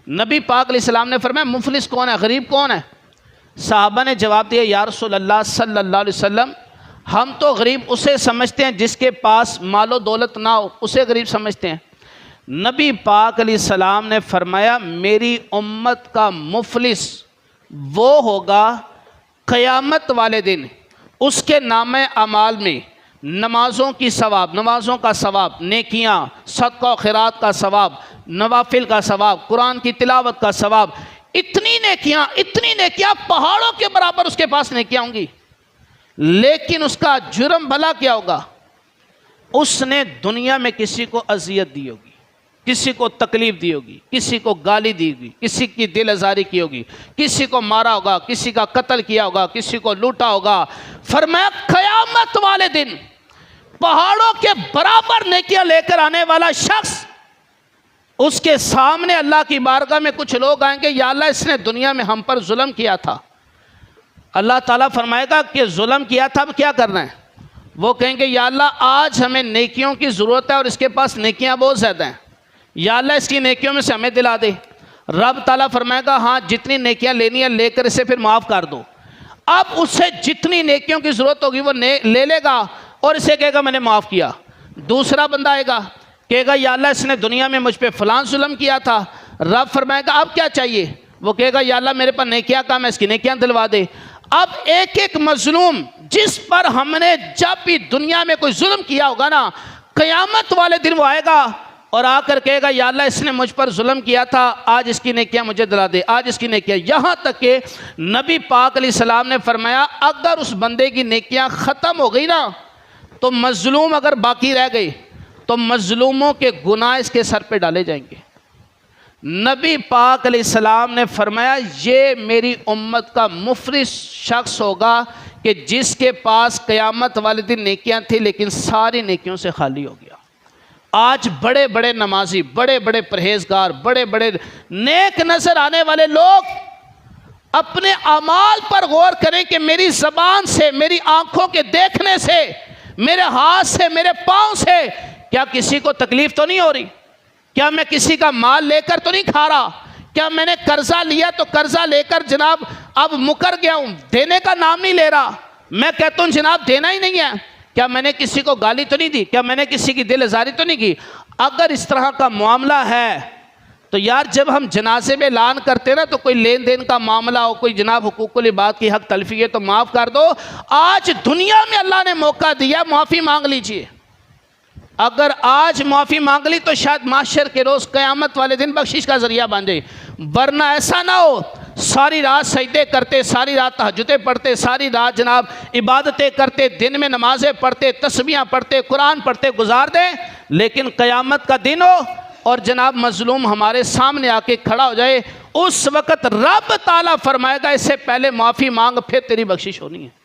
نبی پاک علیہ السلام نے فرمایا مفلس کون ہے، غریب کون ہے؟ صحابہ نے جواب دیا یا رسول اللہ صلی اللہ علیہ وسلم ہم تو غریب اسے سمجھتے ہیں جس کے پاس مال و دولت نہ ہو، اسے غریب سمجھتے ہیں۔ نبی پاک علیہ السلام نے فرمایا میری امت کا مفلس وہ ہوگا قیامت والے دن اس کے نامہ اعمال میں نمازوں کی ثواب، نمازوں کا ثواب، نیکیاں، صدقہ و خیرات کا ثواب، نوافل کا ثواب، قرآن کی تلاوت کا ثواب، اتنی نیکیاں پہاڑوں کے برابر اس کے پاس نیکیاں ہوں گی۔ لیکن اس کا جرم بھلا کیا ہوگا؟ اس نے دنیا میں کسی کو اذیت دی ہوگی، کسی کو تکلیف دی ہوگی، کسی کو گالی دی ہوگی، کسی کی دل آزاری کی ہوگی، کسی کو مارا ہوگا، کسی کا قتل کیا ہوگا، کسی کو لوٹا ہوگا۔ فرمایا قیامت والے دن پہاڑوں کے برابر نیکیاں لے کر آنے والا شخص، اس کے سامنے اللہ کی بارگاہ میں کچھ لوگ آئیں گے یا اللہ اس نے دنیا میں ہم پر ظلم کیا تھا۔ اللہ تعالیٰ فرمائے گا کہ ظلم کیا تھا اب کیا کرنا ہے؟ وہ کہیں گے یا اللہ آج ہمیں نیکیوں کی ضرورت ہے اور اس کے پاس نیکیاں بہت زیادہ ہیں، یا اللہ اس کی نیکیوں میں سے ہمیں دلا دے۔ رب تعالیٰ فرمائے گا ہاں جتنی نیکیاں لینی ہیں لے کر اسے پھر معاف کر دو۔ اب اسے جتنی نیکیوں کی ضرورت ہوگی وہ لے لے گا اور اسے کہے گا میں نے معاف کیا۔ دوسرا بندہ آئے گا کہے گا یا اللہ اس نے دنیا میں مجھ پہ فلاں ظلم کیا تھا۔ رب فرمائے گا اب کیا چاہیے؟ وہ کہے گا یا اللہ میرے پر نیکیاں کام ہے، اس کی نیکیاں دلوا دے۔ اب ایک ایک مظلوم جس پر ہم نے جب بھی دنیا میں کوئی ظلم کیا ہوگا نا، قیامت والے دن وہ آئے گا اور آ کر کہے گا یا اللہ اس نے مجھ پر ظلم کیا تھا، آج اس کی نیکیاں مجھے دلا دے، آج اس کی نیکیاں۔ یہاں تک کہ نبی پاک علیہ السلام نے فرمایا اگر اس بندے کی نیکیاں ختم ہو گئی نا تو مظلوم اگر باقی رہ گئی تو مظلوموں کے گناہ اس کے سر پہ ڈالے جائیں گے۔ نبی پاک علیہ السلام نے فرمایا یہ میری امت کا مفلس شخص ہوگا کہ جس کے پاس قیامت والے دن نیکیاں تھیں لیکن ساری نیکیوں سے خالی ہو گیا۔ آج بڑے بڑے نمازی، بڑے بڑے پرہیزگار، بڑے بڑے نیک نظر آنے والے لوگ اپنے اعمال پر غور کریں کہ میری زبان سے، میری آنکھوں کے دیکھنے سے، میرے ہاتھ سے، میرے پاؤں سے کیا کسی کو تکلیف تو نہیں ہو رہی؟ کیا میں کسی کا مال لے کر تو نہیں کھا رہا؟ کیا میں نے قرضہ لیا تو قرضہ لے کر جناب اب مکر گیا ہوں، دینے کا نام نہیں لے رہا، میں کہتا ہوں جناب دینا ہی نہیں ہے؟ کیا میں نے کسی کو گالی تو نہیں دی؟ کیا میں نے کسی کی دل آزاری تو نہیں کی؟ اگر اس طرح کا معاملہ ہے تو یار جب ہم جنازے میں اعلان کرتے ہیں نا تو کوئی لین دین کا معاملہ ہو، کوئی جناب حقوق العباد کی حق تلفی ہے تو معاف کر دو۔ آج دنیا میں اللہ نے موقع دیا، معافی مانگ لیجئے۔ اگر آج معافی مانگ لی تو شاید معاشر کے روز قیامت والے دن بخشش کا ذریعہ بن جائے، ورنہ ایسا نہ ہو ساری رات سجدے کرتے، ساری رات تہجدیں پڑھتے، ساری رات جناب عبادتیں کرتے، دن میں نمازیں پڑھتے، تسبیحاں پڑھتے، قرآن پڑھتے گزار دیں، لیکن قیامت کا دن ہو اور جناب مظلوم ہمارے سامنے آ کے کھڑا ہو جائے، اس وقت رب تعالیٰ فرمائے گا اس سے پہلے معافی مانگ پھر تیری بخشش ہونی ہے۔